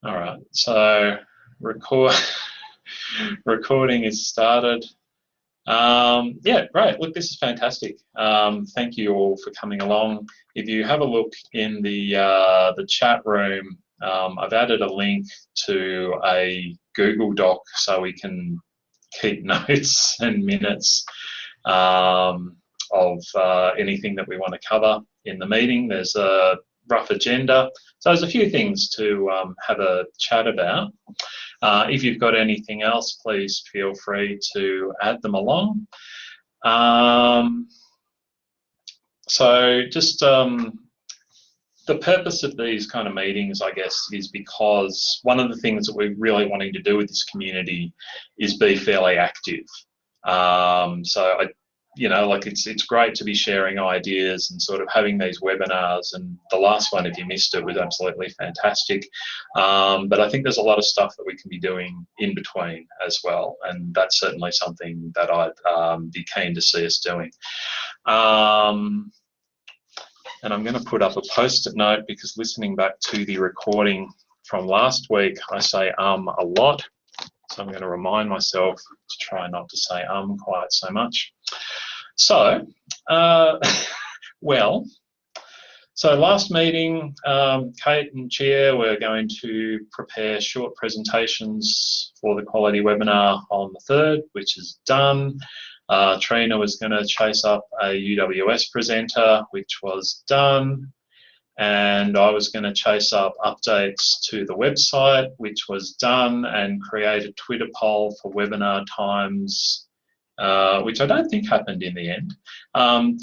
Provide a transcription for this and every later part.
All right, so recording is started. Yeah, great. Look, this is fantastic. Thank you all for coming along. If you have a look in the chat room, I've added a link to a Google Doc so we can keep notes and minutes of anything that we want to cover in the meeting. There's a rough agenda. So there's a few things to have a chat about. If you've got anything else, please feel free to add them along. So just the purpose of these kind of meetings, I guess, is because one of the things that we're really wanting to do with this community is be fairly active. Like it's great to be sharing ideas and sort of having these webinars, and the last one, if you missed it, was absolutely fantastic. But I think there's a lot of stuff that we can be doing in between as well, and that's certainly something that I'd be keen to see us doing. And I'm going to put up a post-it note because listening back to the recording from last week, I say a lot. So I'm going to remind myself to try not to say quite so much. So, so last meeting, Kate and Chair were going to prepare short presentations for the quality webinar on the 3rd, which is done. Trina was going to chase up a UWS presenter, which was done. And I was going to chase up updates to the website, which was done, and create a Twitter poll for webinar times, which I don't think happened in the end.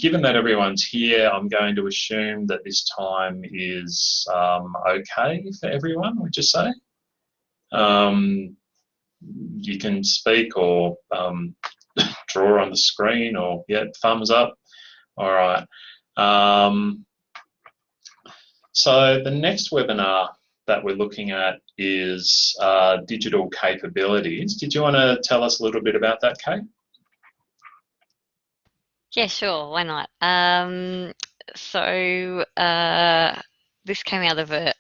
Given that everyone's here, I'm going to assume that this time is okay for everyone, would you say? You can speak or draw on the screen, or yeah, thumbs up. All right. So the next webinar that we're looking at is digital capabilities. Did you want to tell us a little bit about that, Kate? Yeah, sure. Why not? This came out of a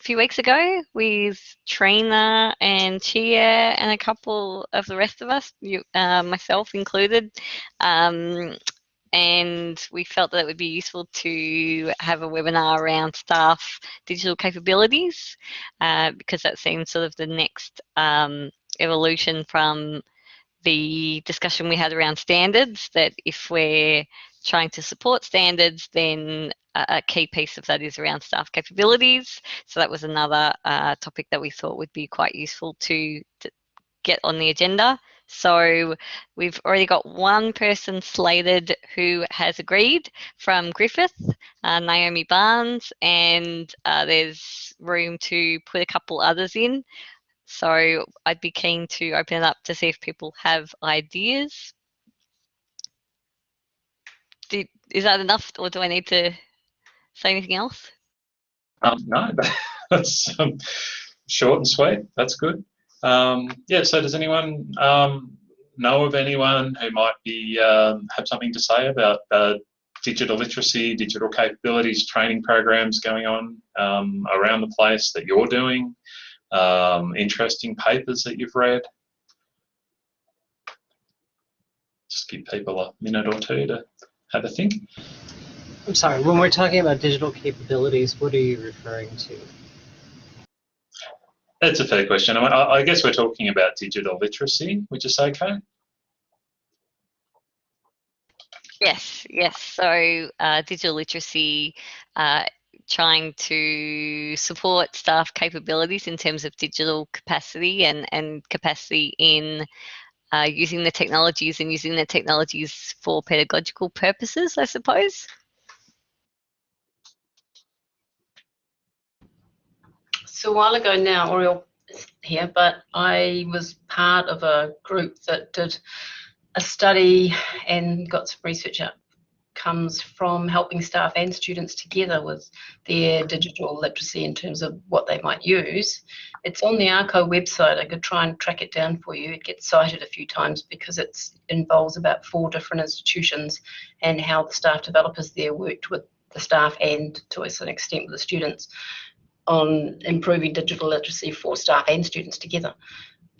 few weeks ago with Trina and Chia and a couple of the rest of us, myself included. And we felt that it would be useful to have a webinar around staff digital capabilities, because that seems sort of the next evolution from the discussion we had around standards, that if we're trying to support standards, then a key piece of that is around staff capabilities. So that was another topic that we thought would be quite useful to get on the agenda. So we've already got one person slated who has agreed from Griffith, Naomi Barnes, and there's room to put a couple others in. So I'd be keen to open it up to see if people have ideas. Is that enough, or do I need to say anything else? No, that's short and sweet. That's good. Yeah, so does anyone know of anyone who might be have something to say about digital literacy, digital capabilities, training programs going on around the place that you're doing? Interesting papers that you've read? Just give people a minute or two to have a think. I'm sorry, when we're talking about digital capabilities, what are you referring to? That's a fair question. I guess we're talking about digital literacy, would you say, Kate? Yes. So digital literacy, trying to support staff capabilities in terms of digital capacity and capacity in using the technologies and using the technologies for pedagogical purposes, I suppose. So a while ago now, Oriel is here, but I was part of a group that did a study and got some research outcomes from helping staff and students together with their digital literacy in terms of what they might use. It's on the ARCO website. I could try and track it down for you. It gets cited a few times because it involves about 4 different institutions and how the staff developers there worked with the staff and to a certain extent with the students. on improving digital literacy for staff and students together.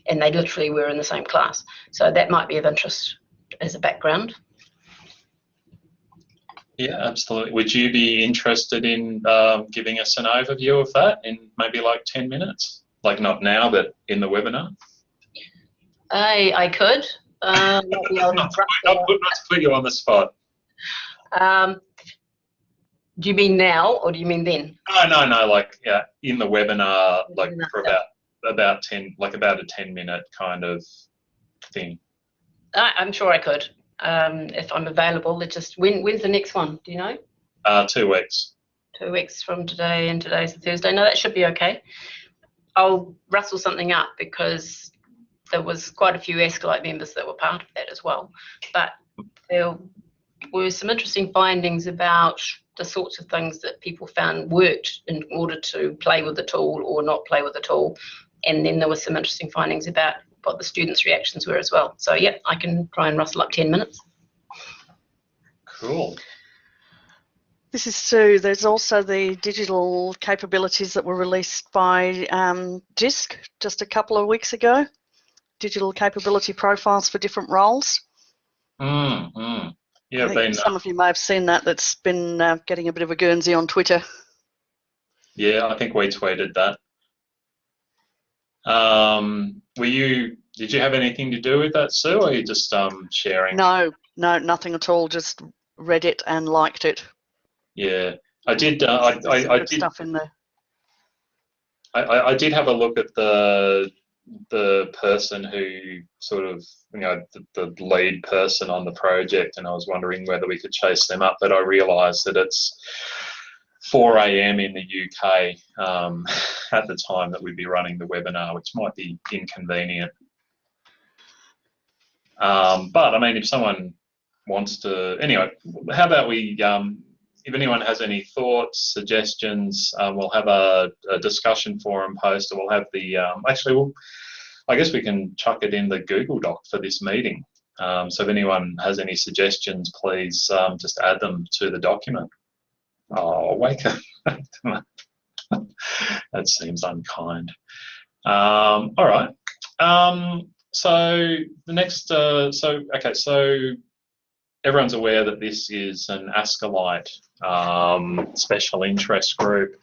And they literally were in the same class. So that might be of interest as a background. Yeah, absolutely. Would you be interested in giving us an overview of that in maybe like 10 minutes? Like not now, but in the webinar? I could. Might be able to not to put you on the spot. Do you mean now or do you mean then? No, like yeah, in the webinar, like for about 10, like about a 10-minute kind of thing. I'm sure I could. If I'm available. When's the next one? Do you know? 2 weeks. 2 weeks from today, and today's Thursday. No, that should be okay. I'll rustle something up because there was quite a few ASCILITE members that were part of that as well. But there were some interesting findings about the sorts of things that people found worked in order to play with the tool or not play with the tool. And then there were some interesting findings about what the students' reactions were as well. So yeah, I can try and rustle up 10 minutes. Cool. This is Sue. There's also the digital capabilities that were released by DISC just a couple of weeks ago. Digital capability profiles for different roles. Yeah, I think some of you may have seen that. That's been getting a bit of a Guernsey on Twitter. Yeah, I think we tweeted that. Did you have anything to do with that, Sue, or are you just sharing? No, nothing at all. Just read it and liked it. Yeah, I did. I did stuff in there. I did have a look at the person who sort of, the lead person on the project, and I was wondering whether we could chase them up, but I realised that it's 4 a.m. in the UK at the time that we'd be running the webinar, which might be inconvenient. But I mean, if someone wants to, anyway, how about we, if anyone has any thoughts, suggestions, we'll have a discussion forum post, or we'll have the, I guess we can chuck it in the Google Doc for this meeting. So if anyone has any suggestions, please just add them to the document. Oh, wake up. That seems unkind. All right. So the next, so everyone's aware that this is an ASCILITE special interest group.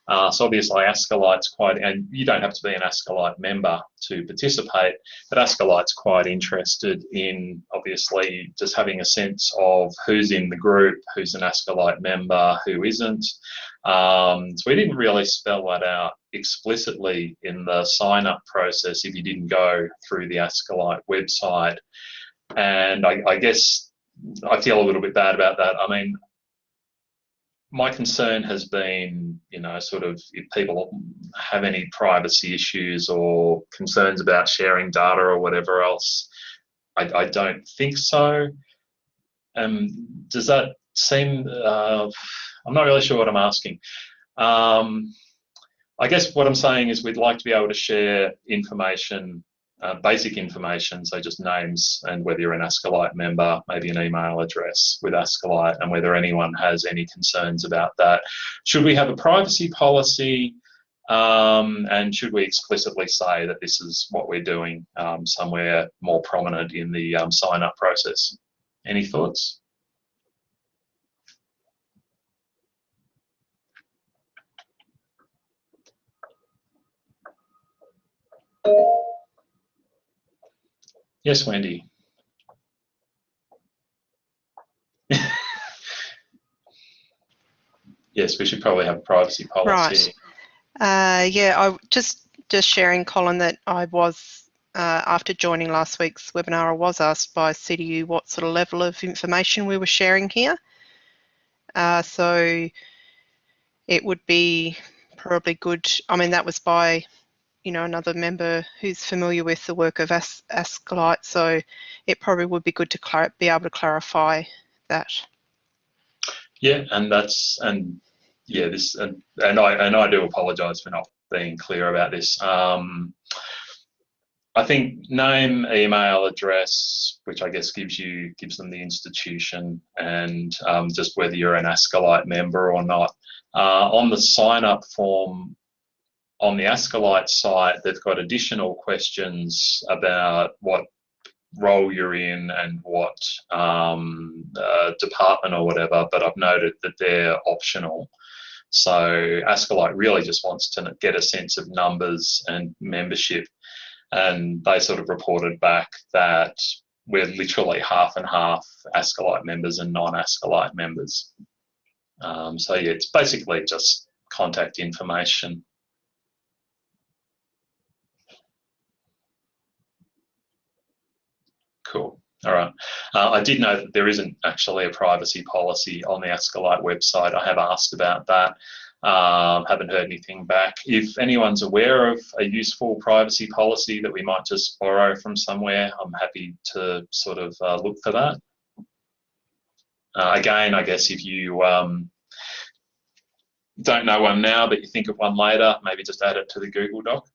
So obviously ASCILITE's quite, and you don't have to be an ASCILITE member to participate, but ASCILITE's quite interested in obviously just having a sense of who's in the group, who's an ASCILITE member, who isn't. So we didn't really spell that out explicitly in the sign-up process if you didn't go through the ASCILITE website. And I guess I feel a little bit bad about that. I mean, my concern has been, sort of if people have any privacy issues or concerns about sharing data or whatever else, I don't think so. Does that seem, I'm not really sure what I'm asking. I guess what I'm saying is we'd like to be able to share information, basic information, so just names and whether you're an ASCILITE member, maybe an email address with ASCILITE, and whether anyone has any concerns about that. Should we have a privacy policy, and should we explicitly say that this is what we're doing somewhere more prominent in the sign-up process? Any thoughts? Yes, Wendy. Yes, we should probably have a privacy policy. Right. Yeah, I just sharing, Colin, that I was, after joining last week's webinar, I was asked by CDU what sort of level of information we were sharing here. So it would be probably good, I mean, that was by another member who's familiar with the work of ASCILITE, so it probably would be good to be able to clarify that. Yeah, and I do apologise for not being clear about this. I think name, email address, which I guess gives them the institution, and just whether you're an ASCILITE member or not. On the sign-up form, on the ASCILITE site, they've got additional questions about what role you're in and what department or whatever, but I've noted that they're optional. So ASCILITE really just wants to get a sense of numbers and membership, and they sort of reported back that we're literally half and half ASCILITE members and non-ASCILITE members. So yeah, it's basically just contact information. Cool. All right. I did know that there isn't actually a privacy policy on the ASCILITE website. I have asked about that. Haven't heard anything back. If anyone's aware of a useful privacy policy that we might just borrow from somewhere, I'm happy to sort of look for that. Again, I guess if you don't know one now, but you think of one later, maybe just add it to the Google Doc.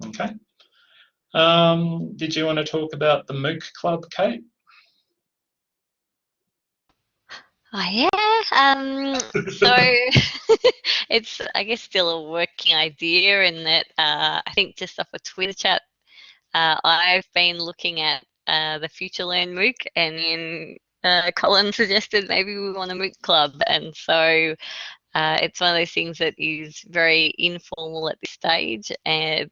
Okay. Did you want to talk about the MOOC Club, Kate? Oh yeah, so it's, I guess, still a working idea in that I think just off a Twitter chat, I've been looking at the FutureLearn MOOC, and then Colin suggested maybe we want a MOOC club, and so it's one of those things that is very informal at this stage,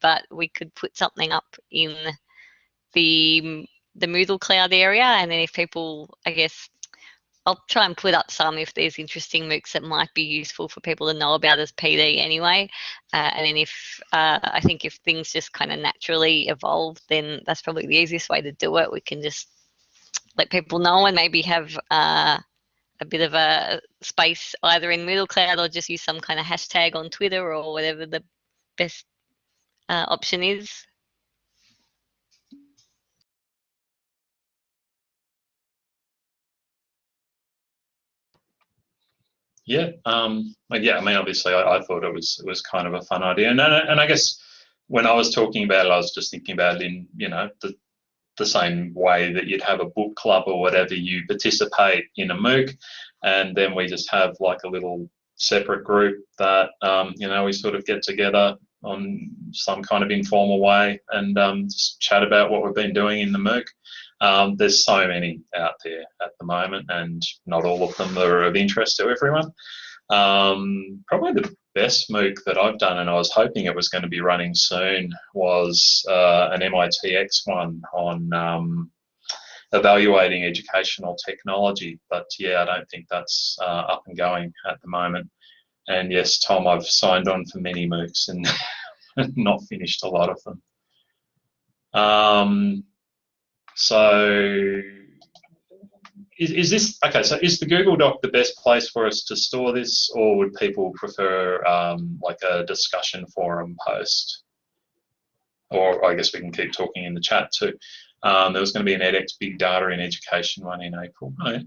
but we could put something up in the Moodle Cloud area, and then if people, I guess, I'll try and put up some if there's interesting MOOCs that might be useful for people to know about as PD anyway. And then if I think if things just kind of naturally evolve, then that's probably the easiest way to do it. We can just let people know and maybe have a bit of a space either in Moodle Cloud or just use some kind of hashtag on Twitter or whatever the best option is. Yeah, yeah. I mean, obviously, I thought it was kind of a fun idea, and I guess when I was talking about it, I was just thinking about it in the same way that you'd have a book club or whatever. You participate in a MOOC, and then we just have like a little separate group that we sort of get together on some kind of informal way and just chat about what we've been doing in the MOOC. There's so many out there at the moment, and not all of them are of interest to everyone. Probably the best MOOC that I've done, and I was hoping it was going to be running soon, was an MITx one on evaluating educational technology. But yeah, I don't think that's up and going at the moment. And yes, Tom, I've signed on for many MOOCs and not finished a lot of them. So is this, okay, so is the Google Doc the best place for us to store this, or would people prefer like a discussion forum post? Or I guess we can keep talking in the chat too. There was going to be an edX Big Data in Education one in April. Oh, yeah.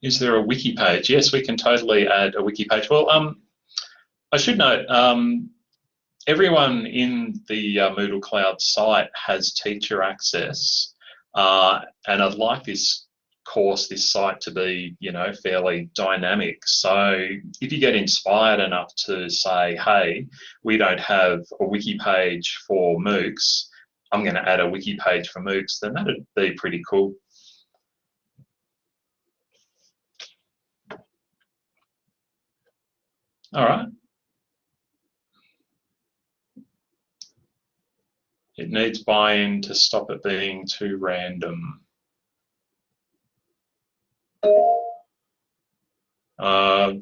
Is there a wiki page? Yes, we can totally add a wiki page. Well, I should note, everyone in the Moodle Cloud site has teacher access, and I'd like this site to be, fairly dynamic. So if you get inspired enough to say, hey, we don't have a wiki page for MOOCs, I'm going to add a wiki page for MOOCs, then that'd be pretty cool. All right. It needs buy-in to stop it being too random. Do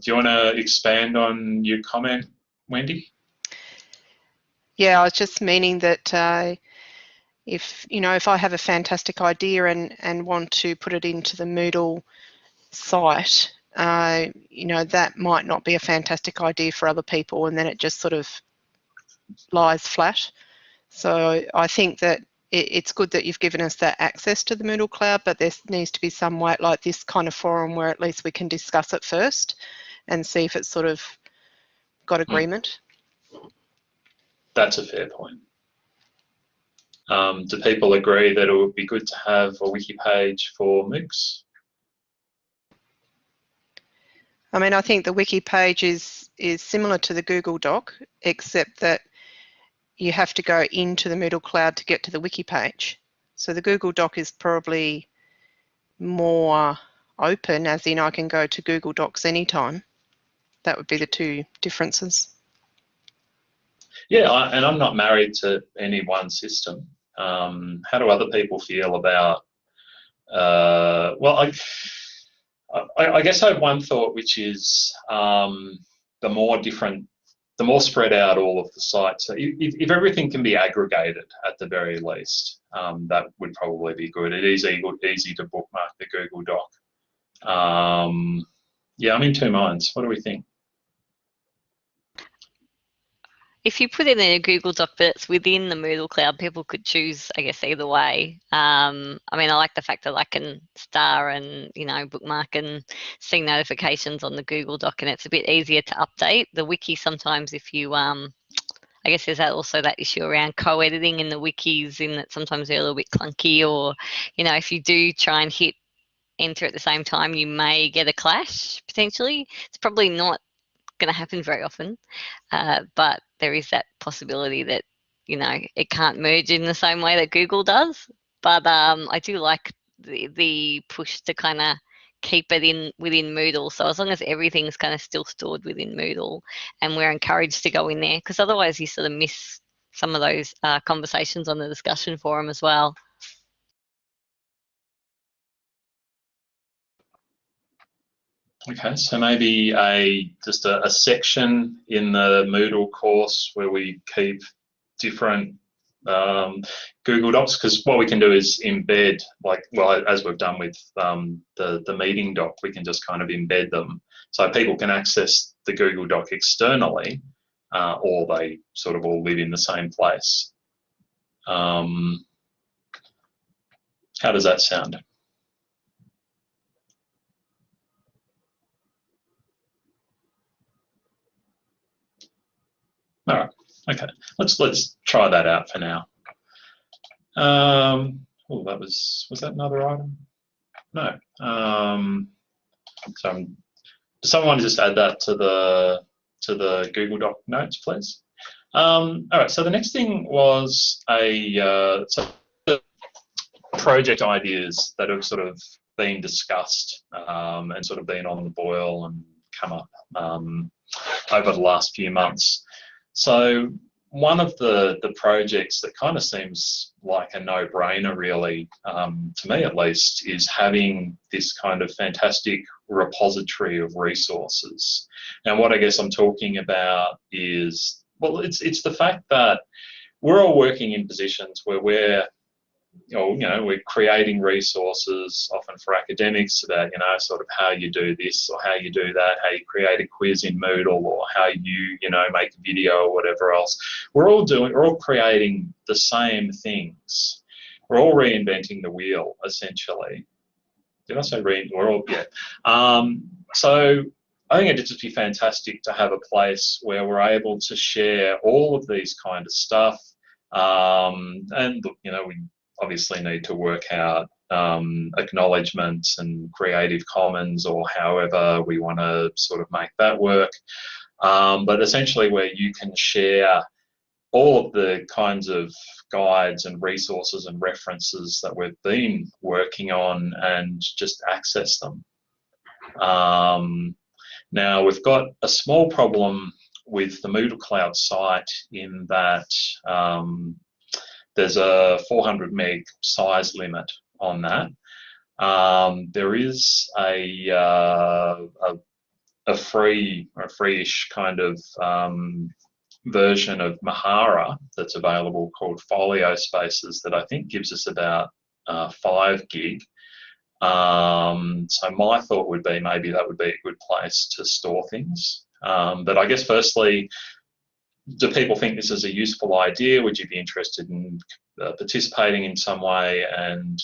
you want to expand on your comment, Wendy? Yeah, I was just meaning that if I have a fantastic idea and want to put it into the Moodle site, that might not be a fantastic idea for other people, and then it just sort of lies flat. So I think that it's good that you've given us that access to the Moodle Cloud, but there needs to be some way, like this kind of forum, where at least we can discuss it first and see if it's sort of got agreement. That's a fair point. Do people agree that it would be good to have a wiki page for MOOCs? I mean, I think the wiki page is similar to the Google Doc, except that you have to go into the Moodle Cloud to get to the wiki page. So the Google Doc is probably more open, as in I can go to Google Docs anytime. That would be the two differences. Yeah, and I'm not married to any one system. How do other people feel about? Well, I guess I have one thought, which is the more spread out all of the sites. So if everything can be aggregated at the very least, that would probably be good. It is easy to bookmark the Google Doc. Yeah, I'm in two minds. What do we think? If you put it in a Google Doc but it's within the Moodle Cloud, people could choose, I guess, either way. I mean, I like the fact that I can star and, you know, bookmark and see notifications on the Google Doc, and it's a bit easier to update. The wiki sometimes, if you, I guess there's also that issue around co-editing in the wikis, in that sometimes they're a little bit clunky, or, you know, if you do try and hit enter at the same time, you may get a clash potentially. It's probably not going to happen very often, but there is that possibility that, you know, it can't merge in the same way that Google does. But I do like the push to kind of keep it within Moodle. So as long as everything's kind of still stored within Moodle, and we're encouraged to go in there, because otherwise you sort of miss some of those conversations on the discussion forum as well. Okay, so maybe just a section in the Moodle course where we keep different Google Docs, because what we can do is embed, like, well, as we've done with the meeting doc, we can just kind of embed them so people can access the Google Doc externally, or they sort of all live in the same place. How does that sound? All right, okay, let's try that out for now. Oh, was that another item? No. So someone just add that to the Google Doc notes, please. All right, so the next thing was so project ideas that have sort of been discussed and sort of been on the boil and come up over the last few months. So one of the projects that kind of seems like a no-brainer, really, to me at least, is having this kind of fantastic repository of resources. And what I guess I'm talking about is, well, it's the fact that we're all working in positions where we're creating resources, often for academics, about, sort of how you do this or how you do that, how you create a quiz in Moodle, or how you make a video or whatever else. We're all creating the same things. We're all reinventing the wheel, essentially. Did I say we're all, yeah. So I think it'd just be fantastic to have a place where we're able to share all of these kind of stuff. And look, we obviously need to work out acknowledgements and Creative Commons, or however we want to sort of make that work. But essentially where you can share all of the kinds of guides and resources and references that we've been working on and just access them. Now, we've got a small problem with the Moodle Cloud site in that there's a 400 meg size limit on that. There is a free-ish kind of version of Mahara that's available called Folio Spaces that I think gives us about 5 gig. So my thought would be maybe that would be a good place to store things. But I guess firstly, do people think this is a useful idea? Would you be interested in participating in some way? And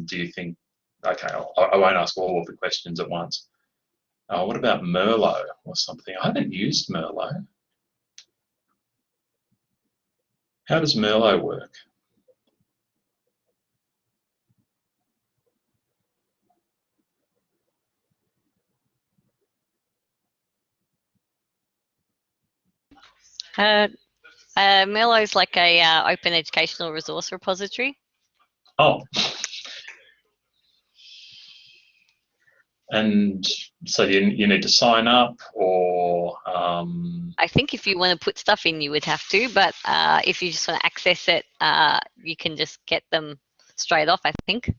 do you think, okay, I won't ask all of the questions at once. What about Merlot or something? I haven't used Merlot. How does Merlot work? Merlot's like a open educational resource repository. Oh. And so you need to sign up, or I think if you want to put stuff in, you would have to, but if you just want to access it, you can just get them straight off, I think.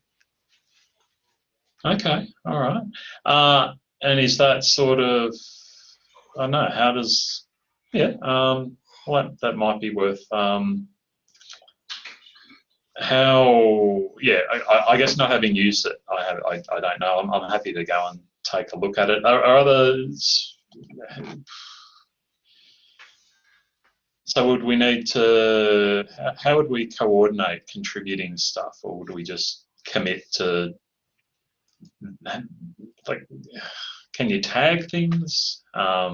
okay, all right. And is that sort of, I don't know, how does, yeah, well, that might be worth, how, yeah, I guess not having used it, I don't know. I'm happy to go and take a look at it. Are others, so would we need to, how would we coordinate contributing stuff, or would we just commit to, like, can you tag things? I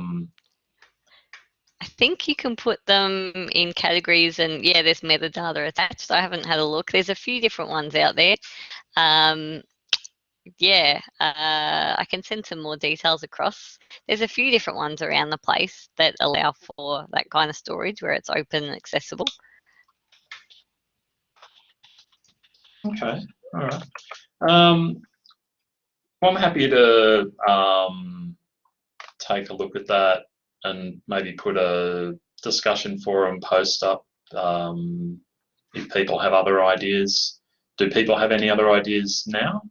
think you can put them in categories, and yeah, there's metadata attached. I haven't had a look. There's a few different ones out there. Yeah, I can send some more details across. There's a few different ones around the place that allow for that kind of storage where it's open and accessible. Okay, all right. Well, I'm happy to take a look at that and maybe put a discussion forum post up if people have other ideas. Do people have any other ideas now?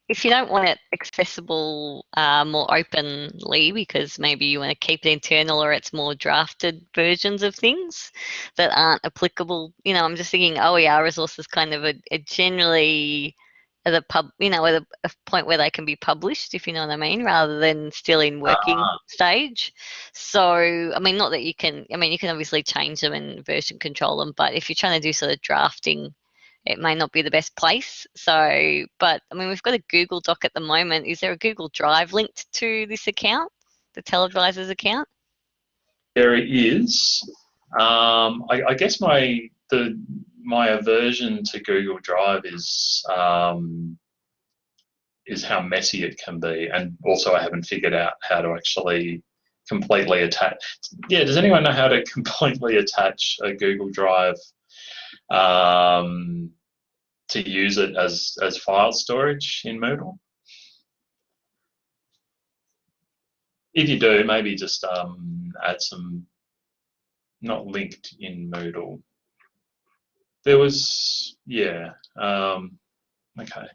If you don't want it accessible more openly because maybe you want to keep it internal, or it's more drafted versions of things that aren't applicable, I'm just thinking OER resources kind of are generally at a at a point where they can be published, if you know what I mean, rather than still in working stage. So, I mean, not that you can obviously change them and version control them, but if you're trying to do sort of drafting, it may not be the best place. So, but I mean, we've got a Google Doc at the moment. Is there a Google Drive linked to this account, the TEL Advisors account? There is. I guess my aversion to Google Drive is how messy it can be, and also I haven't figured out how to actually completely attach. Yeah, does anyone know how to completely attach a Google Drive to use it as file storage in Moodle? If you do, maybe just add some, not linked in Moodle. There was, yeah, okay.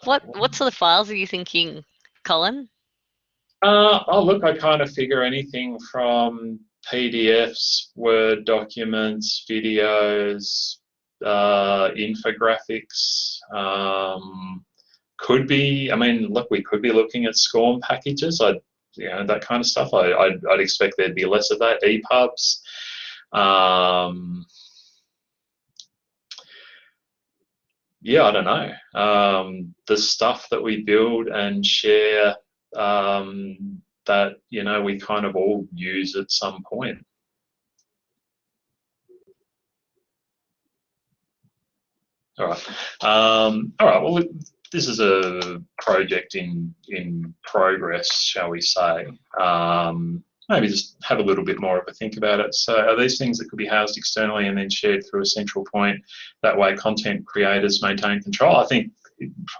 What sort of files are you thinking, Colin? Oh, look, I kind of figure anything from PDFs, Word documents, videos, infographics. Could be, I mean, look, we could be looking at SCORM packages. That kind of stuff. I'd expect there'd be less of that. EPUBs. Yeah, I don't know. The stuff that we build and share that we kind of all use at some point. All right. All right. Well, this is a project in progress, shall we say? Maybe just have a little bit more of a think about it. So, are these things that could be housed externally and then shared through a central point? That way, content creators maintain control. I think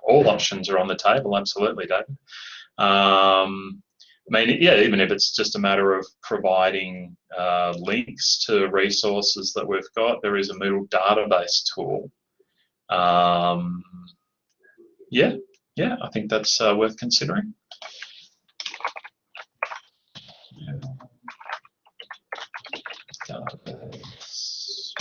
all options are on the table. Absolutely, David. I mean, yeah, even if it's just a matter of providing links to resources that we've got, there is a Moodle database tool. Yeah, I think that's worth considering. Database.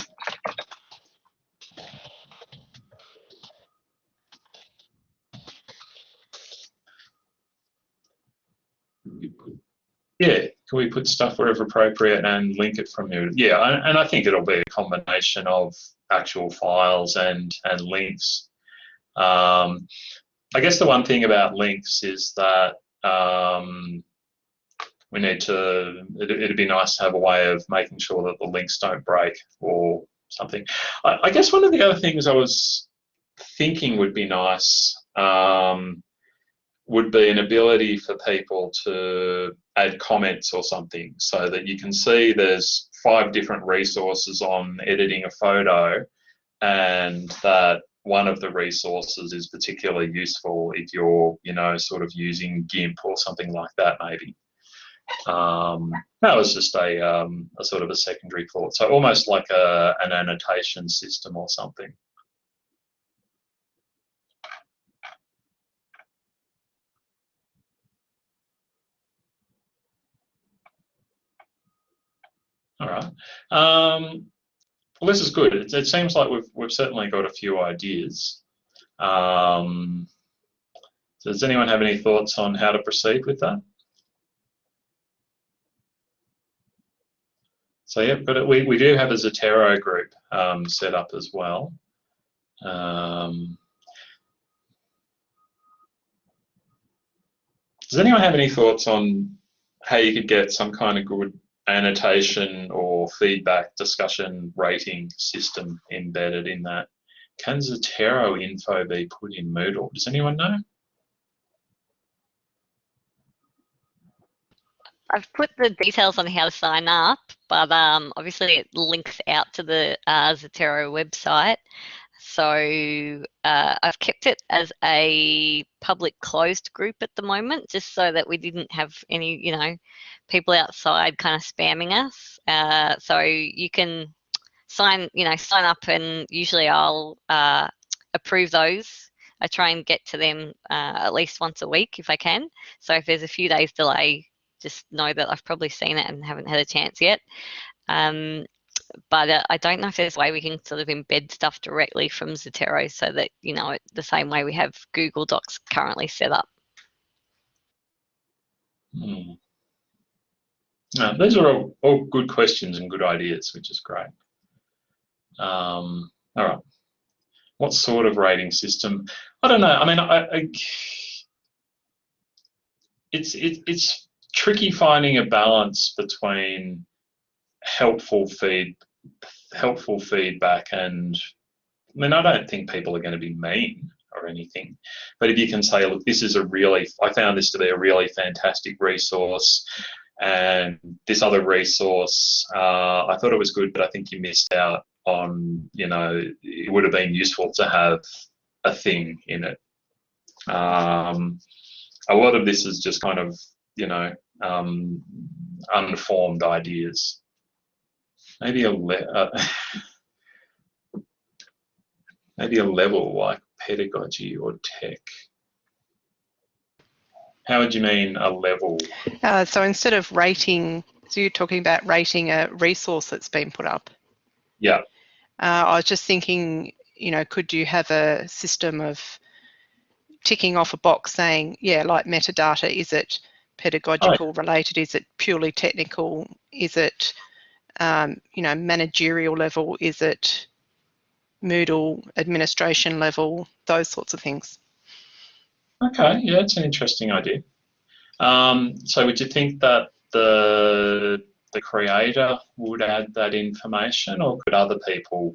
Yeah, can we put stuff wherever appropriate and link it from here? Yeah, and I think it'll be a combination of actual files and links. I guess the one thing about links is that we need to, it'd be nice to have a way of making sure that the links don't break or something. I guess one of the other things I was thinking would be nice would be an ability for people to add comments or something, so that you can see there's 5 different resources on editing a photo, and that one of the resources is particularly useful if you're, you know, sort of using GIMP or something like that, maybe. That was just a sort of a secondary thought. So almost like an annotation system or something. All right. Well, this is good. It seems like we've certainly got a few ideas. Does anyone have any thoughts on how to proceed with that? So yeah, but we do have a Zotero group set up as well. Does anyone have any thoughts on how you could get some kind of good annotation or feedback discussion rating system embedded in that? Can Zotero info be put in Moodle? Does anyone know? I've put the details on how to sign up, but obviously it links out to the Zotero website. So I've kept it as a public closed group at the moment, just so that we didn't have any, you know, people outside kind of spamming us. So you can sign up, and usually I'll approve those. I try and get to them at least once a week if I can. So if there's a few days delay, just know that I've probably seen it and haven't had a chance yet. But I don't know if there's a way we can sort of embed stuff directly from Zotero, so that, you know, the same way we have Google Docs currently set up. No, these are all good questions and good ideas, which is great. All right. What sort of rating system? I don't know. I mean, it's tricky finding a balance between helpful feedback and, I mean, I don't think people are going to be mean or anything, but if you can say, look, this is I found this to be a really fantastic resource, and this other resource, I thought it was good, but I think you missed out on, you know, it would have been useful to have a thing in it. A lot of this is just kind of, you know, unformed ideas. Maybe maybe a level like pedagogy or tech. How would you mean a level? So instead of rating, so you're talking about rating a resource that's been put up? Yeah. I was just thinking, you know, could you have a system of ticking off a box saying, yeah, like metadata, is it pedagogical related? Is it purely technical? Is it, you know, managerial level? Is it Moodle administration level? Those sorts of things. Okay, yeah, it's an interesting idea. So would you think that the creator would add that information, or could other people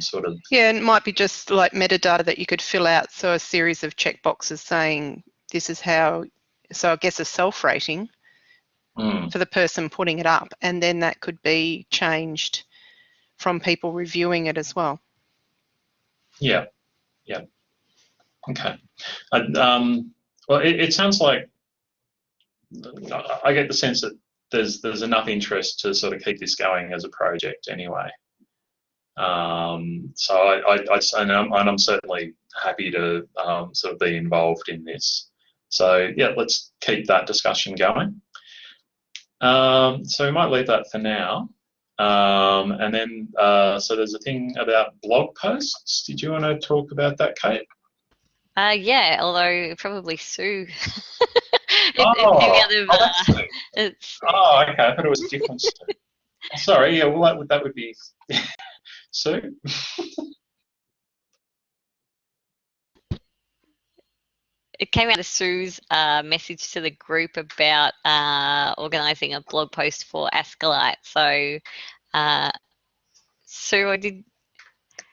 sort of? Yeah, and it might be just like metadata that you could fill out, so a series of checkboxes saying this is how, so I guess a self-rating for the person putting it up, and then that could be changed from people reviewing it as well. Yeah, yeah. Okay. Well, it sounds like, I get the sense that there's enough interest to sort of keep this going as a project anyway. So I'm certainly happy to sort of be involved in this. So yeah, let's keep that discussion going. So we might leave that for now. And then, so there's a thing about blog posts. Did you want to talk about that, Kate? Yeah, although probably Sue. That's Sue. Oh, okay. I thought it was a different Sue. Sorry. Yeah. Well, that would be Sue. It came out of Sue's message to the group about organising a blog post for ASCILITE. So, Sue,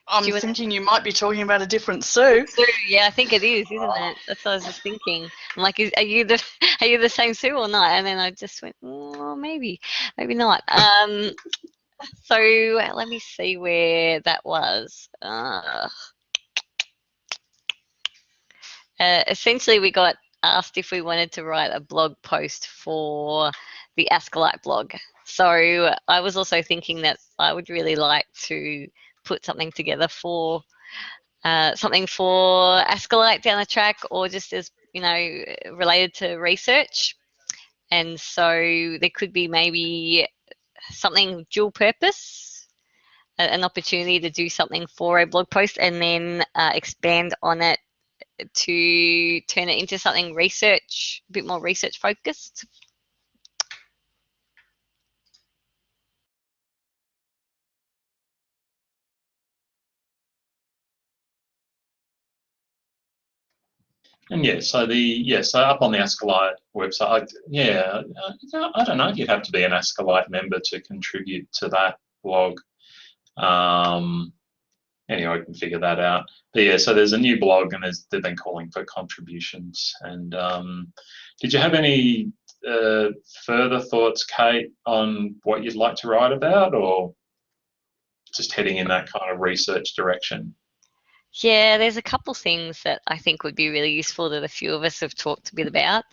I'm thinking you might be talking about a different Sue. Sue, yeah, I think it is, isn't it? That's what I was just thinking. I'm like, are you the same Sue or not? And then I just went, oh, maybe not. So let me see where that was. Essentially, we got asked if we wanted to write a blog post for the ASCILITE blog. So I was also thinking that I would really like to put something together for something for ASCILITE down the track, or just as, you know, related to research. And so there could be maybe something dual purpose, an opportunity to do something for a blog post and then expand on it to turn it into something research, a bit more research focused. And yeah, so so up on the ASCILITE website, I don't know if you'd have to be an ASCILITE member to contribute to that blog. Anyway, I can figure that out. But yeah, so there's a new blog, and they've been calling for contributions. And did you have any further thoughts, Kate, on what you'd like to write about, or just heading in that kind of research direction? Yeah, there's a couple things that I think would be really useful that a few of us have talked a bit about.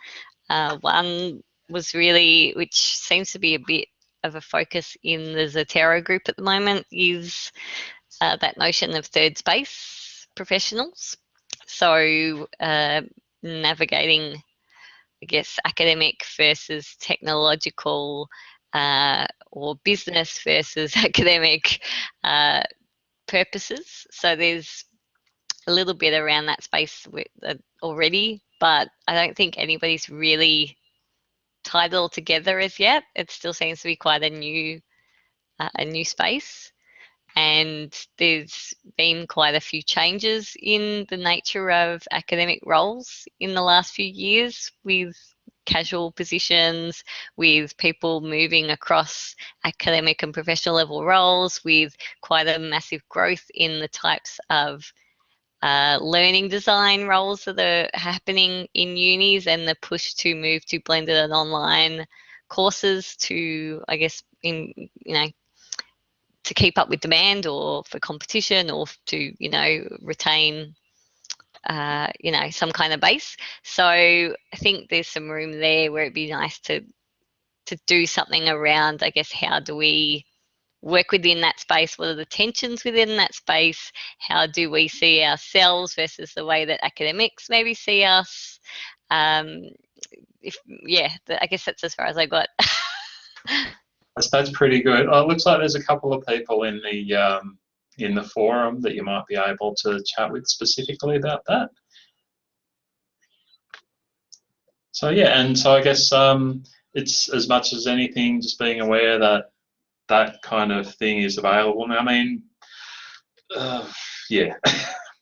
One was really, which seems to be a bit of a focus in the Zotero group at the moment, is that notion of third space professionals. So navigating, I guess, academic versus technological, or business versus academic purposes. So there's a little bit around that space already, but I don't think anybody's really tied it all together as yet. It still seems to be quite a new space, and there's been quite a few changes in the nature of academic roles in the last few years, with casual positions, with people moving across academic and professional level roles, with quite a massive growth in the types of learning design roles that are happening in unis, and the push to move to blended and online courses to, I guess, to keep up with demand, or for competition, or to, retain some kind of base. So I think there's some room there where it'd be nice to do something around, I guess, how do we work within that space? What are the tensions within that space? How do we see ourselves versus the way that academics maybe see us? I guess that's as far as I got. That's pretty good. Oh, it looks like there's a couple of people in the forum that you might be able to chat with specifically about that. So yeah, and so I guess it's, as much as anything, just being aware that that kind of thing is available. I mean, yeah,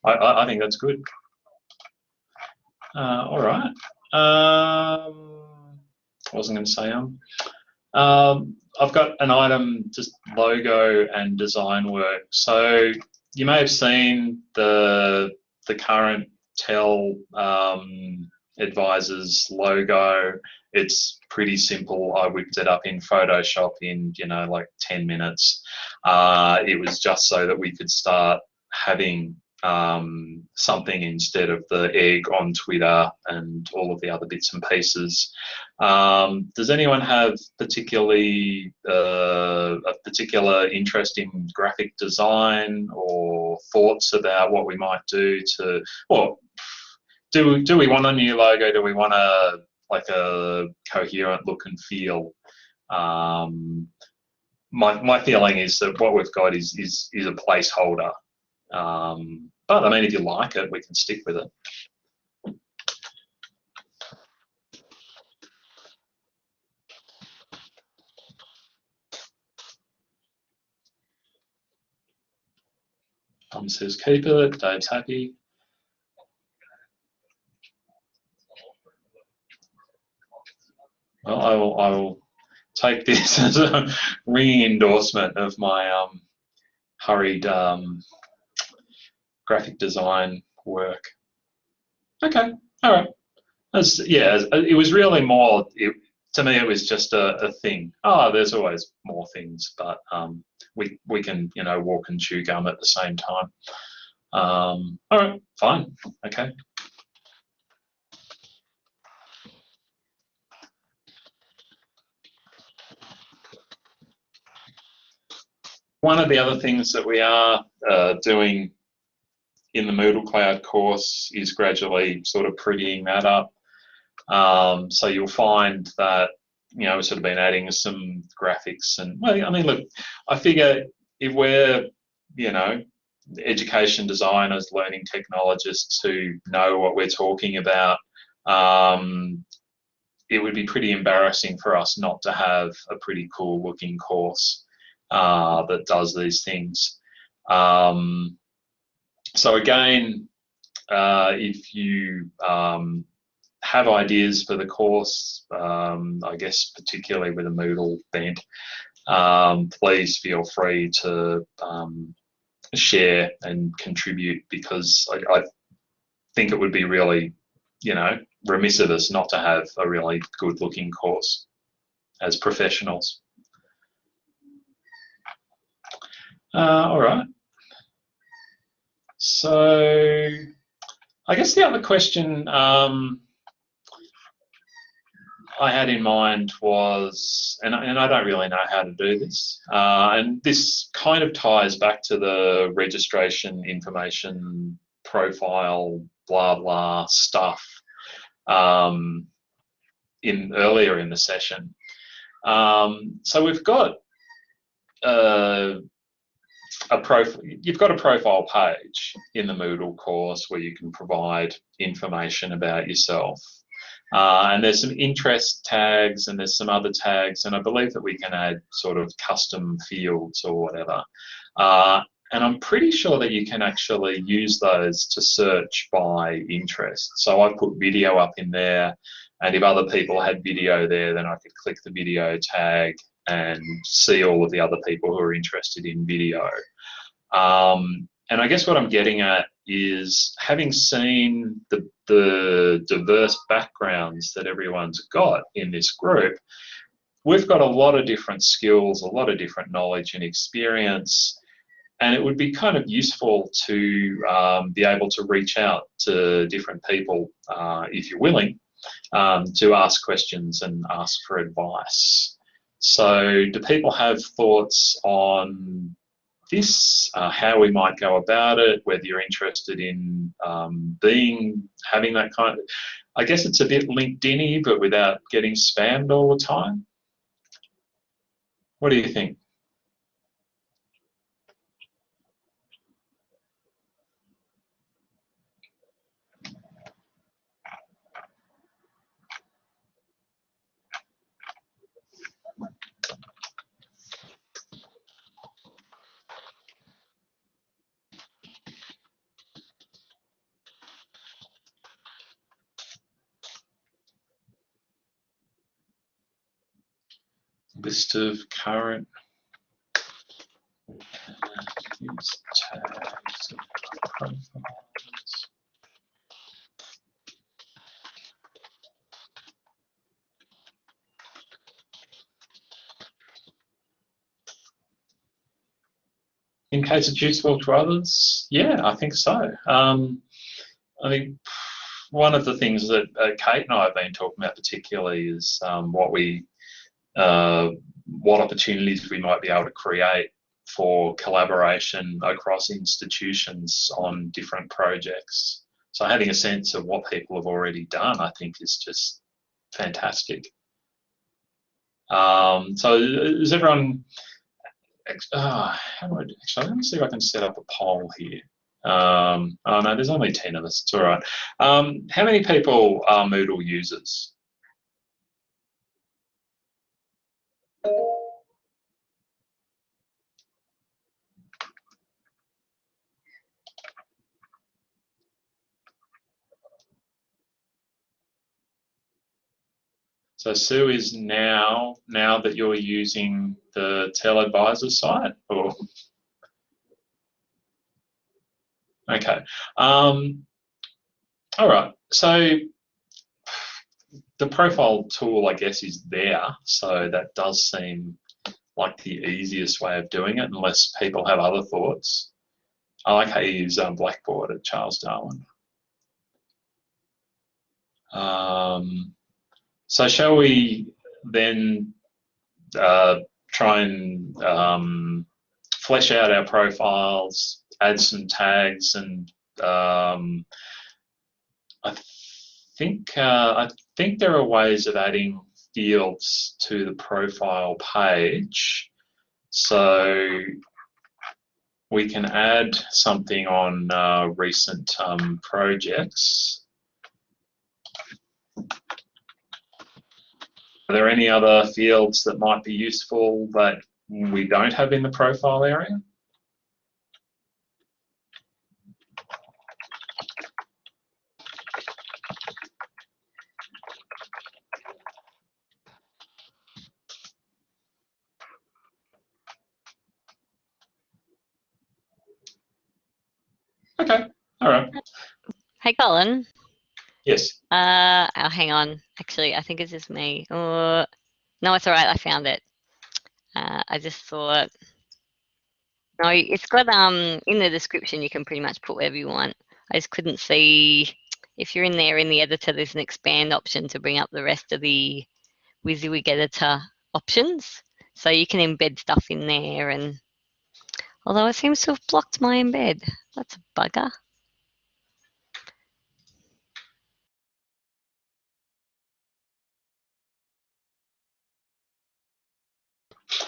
I think that's good. All right. I wasn't going to say I've got an item, just logo and design work. So you may have seen the current TEL advisors logo. It's pretty simple. I whipped it up in Photoshop in, like 10 minutes. It was just so that we could start having something instead of the egg on Twitter and all of the other bits and pieces. Does anyone have a particular interest in graphic design, or thoughts about what we might do to, or do we want a new logo? Do we want a coherent look and feel? My feeling is that what we've got is a placeholder. But I mean, if you like it, we can stick with it. Tom says keep it. Dave's happy. Well, I will take this as a ringing endorsement of my hurried graphic design work. Okay, all right. Yeah, it was really more, to me it was just a thing. Oh, there's always more things, but we can, you know, walk and chew gum at the same time. All right, fine, okay. One of the other things that we are doing in the Moodle Cloud course is gradually sort of prettying that up. So you'll find that, you know, we've sort of been adding some graphics and, well, I mean, look, I figure if we're, you know, education designers, learning technologists who know what we're talking about, it would be pretty embarrassing for us not to have a pretty cool looking course that does these things. So again, if you have ideas for the course, I guess particularly with a Moodle bent, please feel free to share and contribute, because I think it would be really, you know, remiss of us not to have a really good looking course as professionals. All right. So I guess the other question I had in mind was, and I don't really know how to do this, and this kind of ties back to the registration information profile, blah, blah stuff earlier in the session. So we've got you've got a profile page in the Moodle course where you can provide information about yourself. And there's some interest tags and there's some other tags, and I believe that we can add sort of custom fields or whatever. And I'm pretty sure that you can actually use those to search by interest. So I put video up in there, and if other people had video there, then I could click the video tag and see all of the other people who are interested in video. And I guess what I'm getting at is, having seen the diverse backgrounds that everyone's got in this group, we've got a lot of different skills, a lot of different knowledge and experience, and it would be kind of useful to be able to reach out to different people, if you're willing, to ask questions and ask for advice. So do people have thoughts on this, how we might go about it, whether you're interested in having that kind of, I guess it's a bit LinkedIn-y, but without getting spammed all the time? What do you think? List of current use tags of profiles. In case it's useful to others, yeah, I think so. I think one of the things that Kate and I have been talking about particularly is what opportunities we might be able to create for collaboration across institutions on different projects. So having a sense of what people have already done, I think, is just fantastic. So is everyone, let me see if I can set up a poll here. Oh no, there's only 10 of us, it's all right. How many people are Moodle users? So Sue, is now that you're using the TEL advisor site, or? Okay. All right. So the profile tool, I guess, is there, so that does seem like the easiest way of doing it, unless people have other thoughts. I like how you use Blackboard at Charles Darwin. So shall we then try and flesh out our profiles, add some tags, and I think there are ways of adding fields to the profile page. So we can add something on recent projects. Are there any other fields that might be useful that we don't have in the profile area? Okay, all right. Hey, Colin. Yes. Oh, hang on. Actually, I think it's just me. No, it's all right. I found it. I just thought. No, it's got in the description. You can pretty much put whatever you want. I just couldn't see if you're in there in the editor. There's an expand option to bring up the rest of the WYSIWYG editor options, so you can embed stuff in there. And although it seems to have blocked my embed, that's a bugger.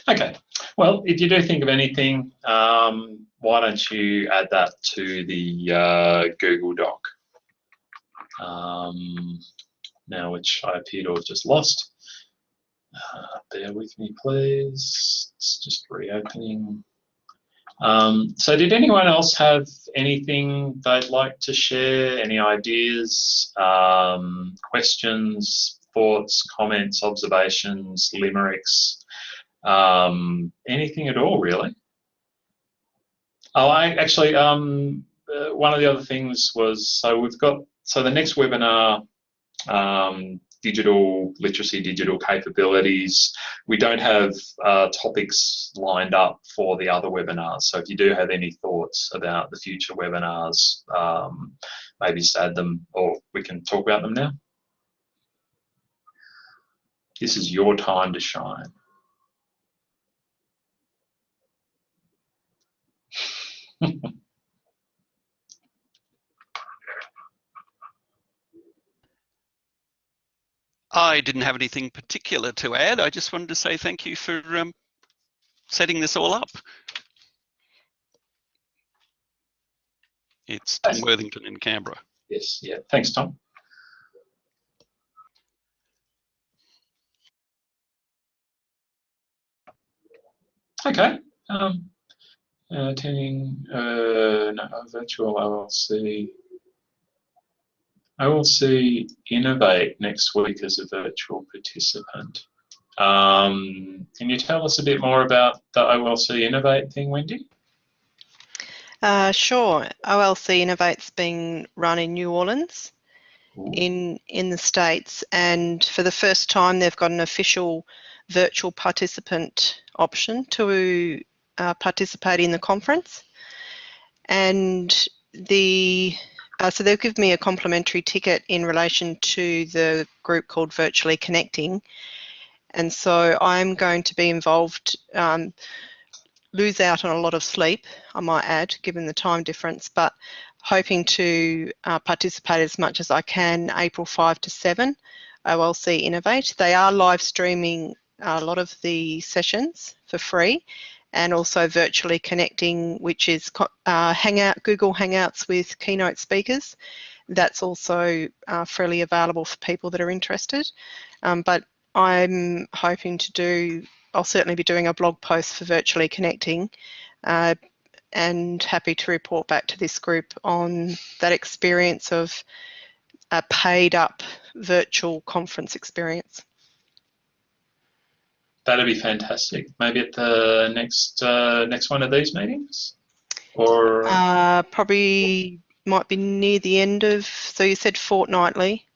Okay, well, if you do think of anything, why don't you add that to the Google Doc, now which I appear to have just lost. Bear with me, please. It's just reopening. So did anyone else have anything they'd like to share? Any ideas, questions, thoughts, comments, observations, limericks? Anything at all, really? Oh, I actually, one of the other things was, so the next webinar, digital literacy, digital capabilities, we don't have topics lined up for the other webinars. So if you do have any thoughts about the future webinars, maybe just add them, or we can talk about them now. This is your time to shine. I didn't have anything particular to add. I just wanted to say thank you for setting this all up. It's Tom Worthington in Canberra. Yes, yeah, thanks, Tom. Okay. Attending virtual OLC. OLC Innovate next week as a virtual participant. Can you tell us a bit more about the OLC Innovate thing, Wendy? Sure. OLC Innovate's being run in New Orleans in the States, and for the first time they've got an official virtual participant option to participate in the conference. And so they've given me a complimentary ticket in relation to the group called Virtually Connecting. And so I'm going to be involved, lose out on a lot of sleep, I might add, given the time difference, but hoping to participate as much as I can April 5 to 7, OLC Innovate. They are live streaming a lot of the sessions for free, and also Virtually Connecting, which is Google Hangouts with keynote speakers. That's also freely available for people that are interested. But I'm hoping to I'll certainly be doing a blog post for Virtually Connecting, and happy to report back to this group on that experience of a paid up virtual conference experience. That'd be fantastic. Maybe at the next one of these meetings, or probably might be near the end of. So you said fortnightly.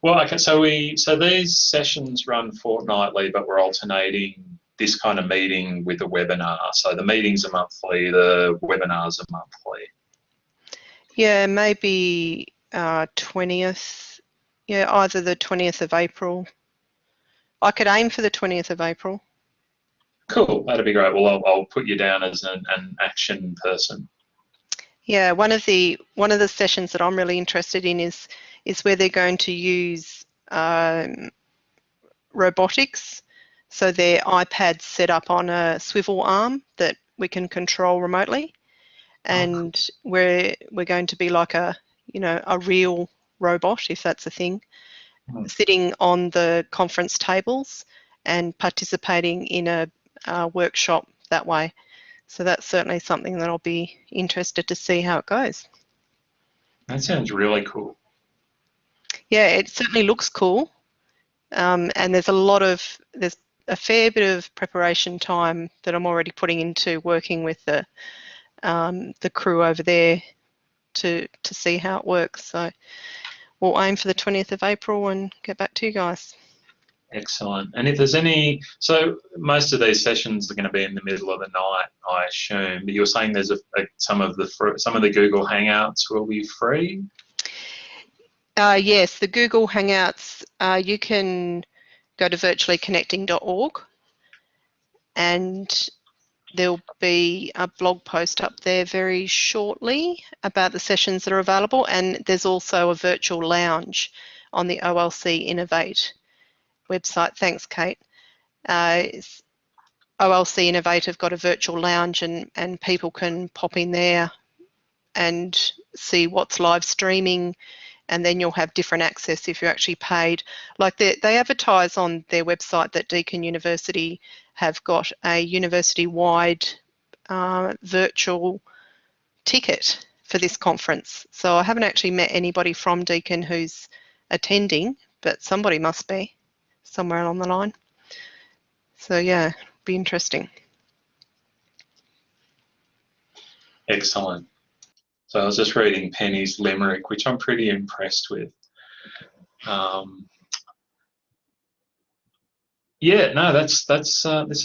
Well, okay, so these sessions run fortnightly, but we're alternating this kind of meeting with a webinar. So the meetings are monthly, the webinars are monthly. Yeah, maybe 20th. Yeah, either the 20th of April. I could aim for the 20th of April. Cool, that'd be great. Well, I'll put you down as an action person. Yeah, one of the sessions that I'm really interested in is where they're going to use robotics. So their iPads set up on a swivel arm that we can control remotely, and we're going to be like a real robot, if that's a thing, sitting on the conference tables and participating in a workshop that way. So that's certainly something that I'll be interested to see how it goes. That sounds really cool. Yeah, it certainly looks cool, and there's a fair bit of preparation time that I'm already putting into working with the crew over there to see how it works. So we'll aim for the 20th of April and get back to you guys. Excellent. And if there's so most of these sessions are going to be in the middle of the night, I assume. But you were saying there's some of the Google Hangouts will be free. Yes, the Google Hangouts. You can go to virtuallyconnecting.org, and there'll be a blog post up there very shortly about the sessions that are available. And there's also a virtual lounge on the OLC Innovate website. Thanks, Kate. OLC Innovate have got a virtual lounge, and people can pop in there and see what's live streaming, and then you'll have different access if you're actually paid. Like they advertise on their website that Deakin University have got a university-wide virtual ticket for this conference. So I haven't actually met anybody from Deakin who's attending, but somebody must be somewhere along the line. So yeah, be interesting. Excellent. So I was just reading Penny's limerick, which I'm pretty impressed with. Yeah, no, this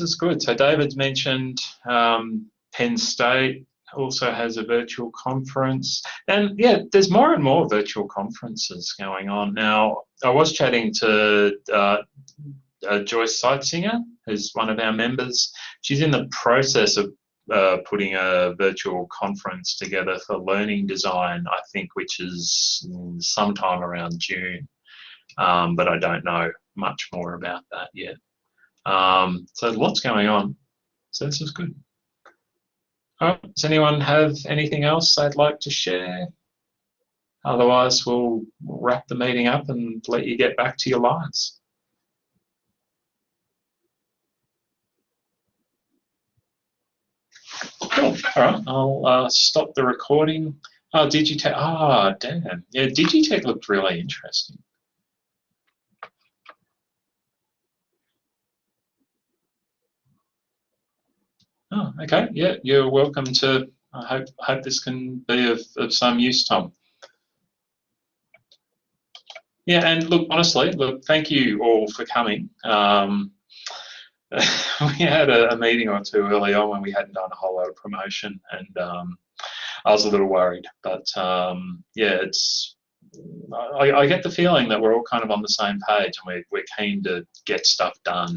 is good. So David's mentioned Penn State also has a virtual conference, and yeah, there's more and more virtual conferences going on now. I was chatting to Joyce Sightsinger, who's one of our members. She's in the process of putting a virtual conference together for learning design, I think, which is sometime around June, but I don't know much more about that yet. So lots going on, so this is good. All right, does anyone have anything else they'd like to share? Otherwise, we'll wrap the meeting up and let you get back to your lives. Cool. All right, I'll stop the recording. Oh, Digitech. Ah, damn. Yeah, Digitech looked really interesting. Oh, okay. Yeah, you're welcome to. I hope this can be of some use, Tom. Yeah, and look, honestly, thank you all for coming. We had a meeting or two early on when we hadn't done a whole lot of promotion, and I was a little worried. But yeah, I get the feeling that we're all kind of on the same page, and we're keen to get stuff done.